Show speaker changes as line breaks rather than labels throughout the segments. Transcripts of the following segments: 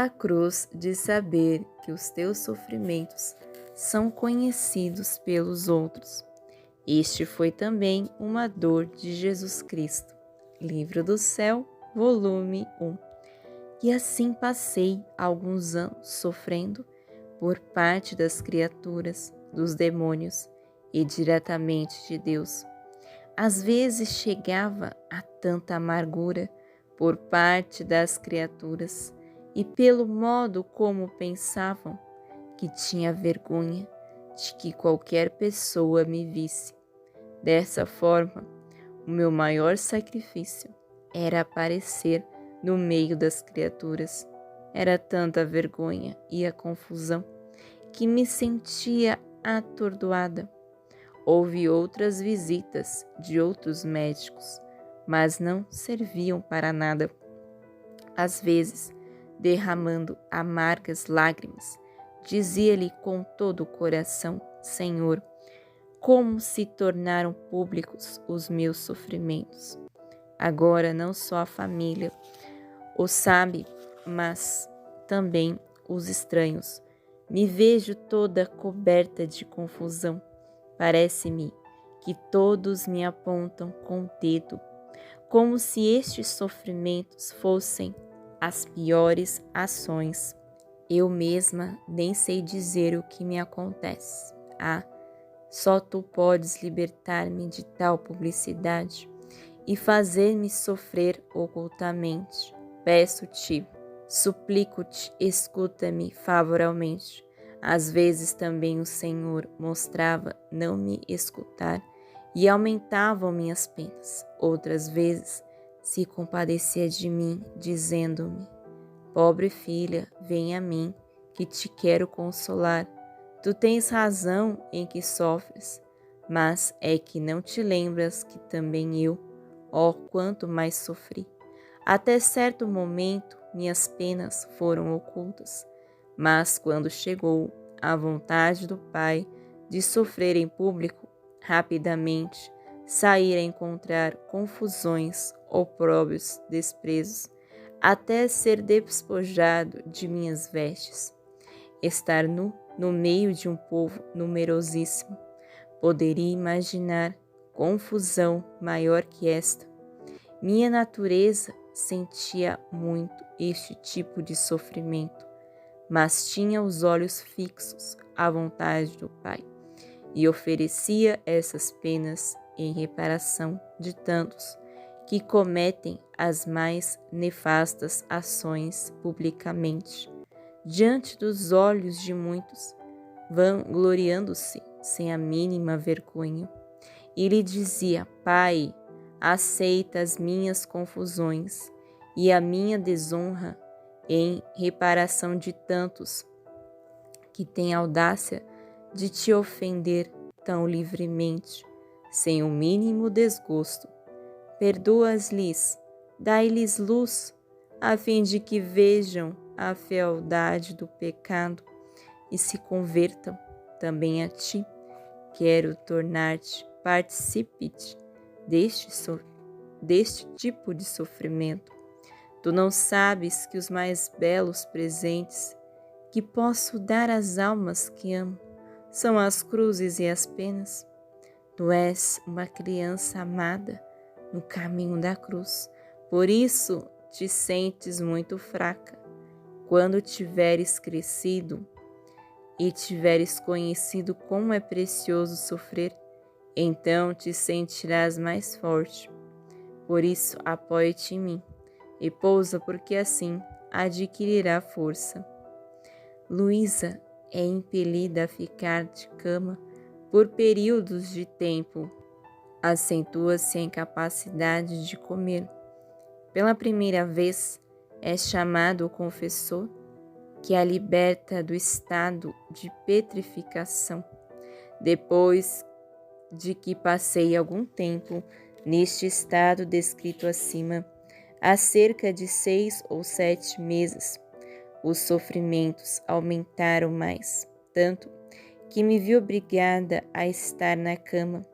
a cruz de saber que os teus sofrimentos são conhecidos pelos outros. Este foi também uma dor de Jesus Cristo. Livro do Céu, volume 1. E assim passei alguns anos sofrendo por parte das criaturas, dos demônios e diretamente de Deus. Às vezes chegava a tanta amargura por parte das criaturas e pelo modo como pensavam, que tinha vergonha de que qualquer pessoa me visse. Dessa forma, o meu maior sacrifício era aparecer no meio das criaturas. Era tanta vergonha e a confusão que me sentia atordoada. Houve outras visitas de outros médicos, mas não serviam para nada. Às vezes, derramando amargas lágrimas, dizia-lhe com todo o coração: Senhor, como se tornaram públicos os meus sofrimentos. Agora não só a família o sabe, mas também os estranhos. Me vejo toda coberta de confusão. Parece-me que todos me apontam com o dedo, como se estes sofrimentos fossem as piores ações. Eu mesma nem sei dizer o que me acontece. Ah, só tu podes libertar-me de tal publicidade e fazer-me sofrer ocultamente. Peço-te, suplico-te, escuta-me favoravelmente. Às vezes também o Senhor mostrava não me escutar e aumentavam minhas penas. Outras vezes se compadecia de mim, dizendo-me: Pobre filha, vem a mim, que te quero consolar. Tu tens razão em que sofres, mas é que não te lembras que também eu, quanto mais sofri. Até certo momento minhas penas foram ocultas, mas quando chegou a vontade do Pai de sofrer em público, rapidamente sair a encontrar confusões, opróbrios, desprezos, até ser despojado de minhas vestes. Estar nu no meio de um povo numerosíssimo. Poderia imaginar confusão maior que esta. Minha natureza sentia muito este tipo de sofrimento, mas tinha os olhos fixos à vontade do Pai e oferecia essas penas em reparação de tantos que cometem as mais nefastas ações publicamente, diante dos olhos de muitos, vangloriando-se sem a mínima vergonha. E lhe dizia: Pai, aceita as minhas confusões e a minha desonra em reparação de tantos que têm audácia de te ofender tão livremente, sem o mínimo desgosto. Perdoas-lhes, dai-lhes luz, a fim de que vejam a fealdade do pecado e se convertam também a ti. Quero tornar-te partícipe deste tipo de sofrimento. Tu não sabes que os mais belos presentes que posso dar às almas que amo são as cruzes e as penas. Tu és uma criança amada no caminho da cruz, por isso te sentes muito fraca. Quando tiveres crescido e tiveres conhecido como é precioso sofrer, então te sentirás mais forte. Por isso, apoia-te em mim e pousa, porque assim adquirirá força. Luísa é impelida a ficar de cama por períodos de tempo. Acentua-se a incapacidade de comer. Pela primeira vez, é chamado o confessor, que a liberta do estado de petrificação. Depois de que passei algum tempo neste estado descrito acima, há cerca de 6 ou 7 meses, os sofrimentos aumentaram mais, tanto que me vi obrigada a estar na cama.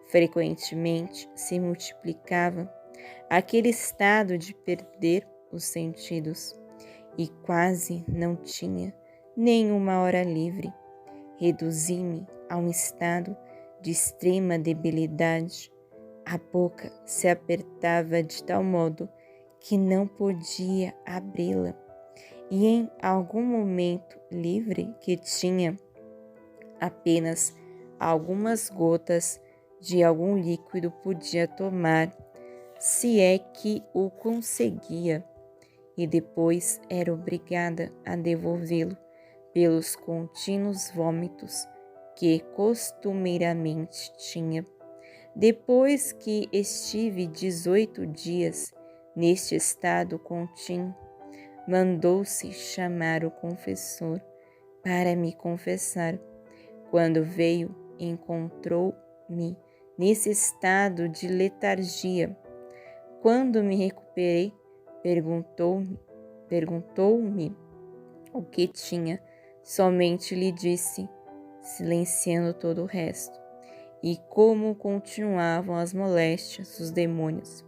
Frequentemente se multiplicava aquele estado de perder os sentidos, e quase não tinha nenhuma hora livre. Reduzi-me a um estado de extrema debilidade. A boca se apertava de tal modo que não podia abri-la, e em algum momento livre que tinha apenas algumas gotas de algum líquido podia tomar, se é que o conseguia, e depois era obrigada a devolvê-lo pelos contínuos vômitos que costumeiramente tinha. Depois que estive 18 dias neste estado contínuo, mandou-se chamar o confessor para me confessar. Quando veio, encontrou-me nesse estado de letargia. Quando me recuperei, perguntou-me o que tinha. Somente lhe disse, silenciando todo o resto, e como continuavam as moléstias dos demônios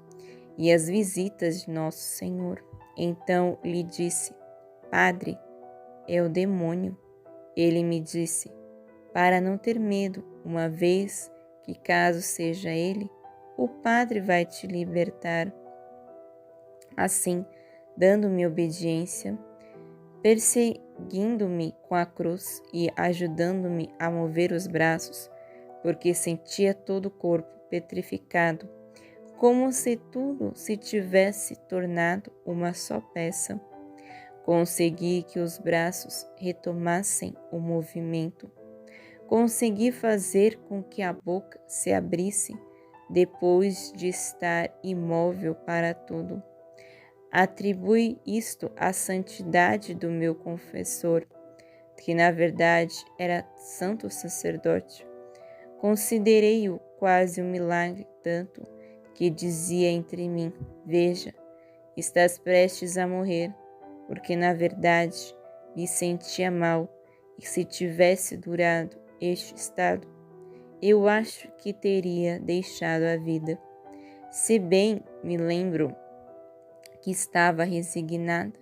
e as visitas de Nosso Senhor. Então lhe disse, Padre, é o demônio. Ele me disse, para não ter medo, uma vez que caso seja ele, o Padre vai te libertar. Assim, dando-me obediência, perseguindo-me com a cruz e ajudando-me a mover os braços, porque sentia todo o corpo petrificado, como se tudo se tivesse tornado uma só peça. Consegui que os braços retomassem o movimento. Consegui fazer com que a boca se abrisse depois de estar imóvel para tudo. Atribui isto à santidade do meu confessor, que na verdade era santo sacerdote. Considerei-o quase um milagre, tanto que dizia entre mim, veja, estás prestes a morrer, porque na verdade me sentia mal, e se tivesse durado este estado, eu acho que teria deixado a vida. Se bem me lembro que estava resignada,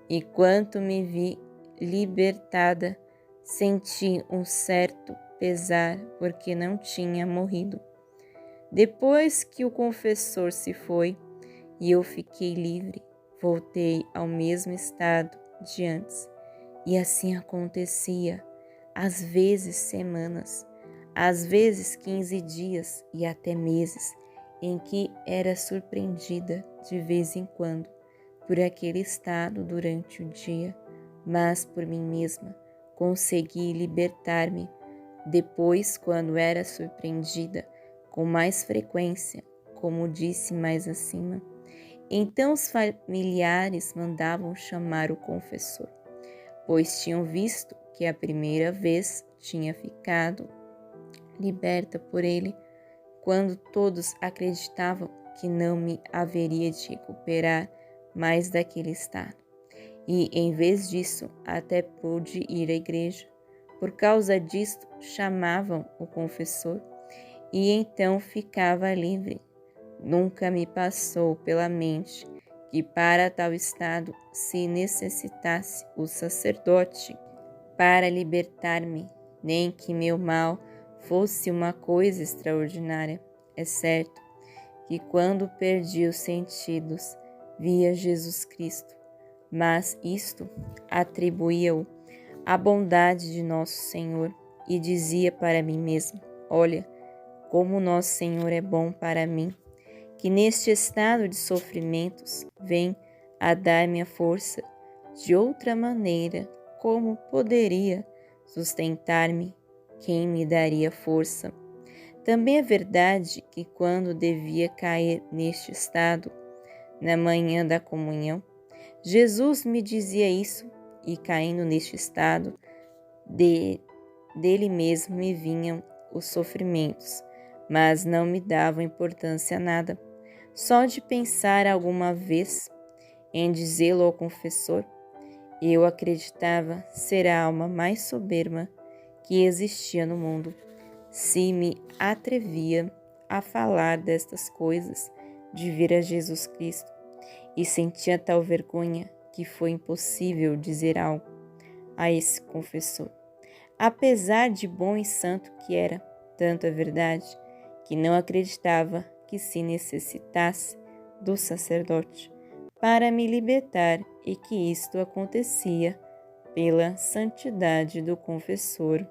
e quanto me vi libertada, senti um certo pesar porque não tinha morrido. Depois que o confessor se foi e eu fiquei livre, voltei ao mesmo estado de antes. E assim acontecia, às vezes semanas, às vezes 15 dias e até meses, em que era surpreendida de vez em quando por aquele estado durante o dia, mas por mim mesma consegui libertar-me. Depois, quando era surpreendida com mais frequência, como disse mais acima, então os familiares mandavam chamar o confessor, pois tinham visto que a primeira vez tinha ficado liberta por ele, quando todos acreditavam que não me haveria de recuperar mais daquele estado. E, em vez disso, até pude ir à igreja. Por causa disto, chamavam o confessor, e então ficava livre. Nunca me passou pela mente que para tal estado se necessitasse o sacerdote para libertar-me, nem que meu mal fosse uma coisa extraordinária. É certo que quando perdi os sentidos, via Jesus Cristo, mas isto atribuía-o à bondade de Nosso Senhor e dizia para mim mesmo, olha, como Nosso Senhor é bom para mim, que neste estado de sofrimentos vem a dar-me a força. De outra maneira, como poderia sustentar-me? Quem me daria força? Também é verdade que quando devia cair neste estado, na manhã da comunhão, Jesus me dizia isso, e caindo neste estado, dele mesmo me vinham os sofrimentos, mas não me davam importância a nada. Só de pensar alguma vez em dizê-lo ao confessor, eu acreditava ser a alma mais soberba que existia no mundo. Se me atrevia a falar destas coisas, de vir a Jesus Cristo, e sentia tal vergonha que foi impossível dizer algo a esse confessor. Apesar de bom e santo que era, tanto é verdade que não acreditava que se necessitasse do sacerdote para me libertar e que isto acontecia pela santidade do confessor.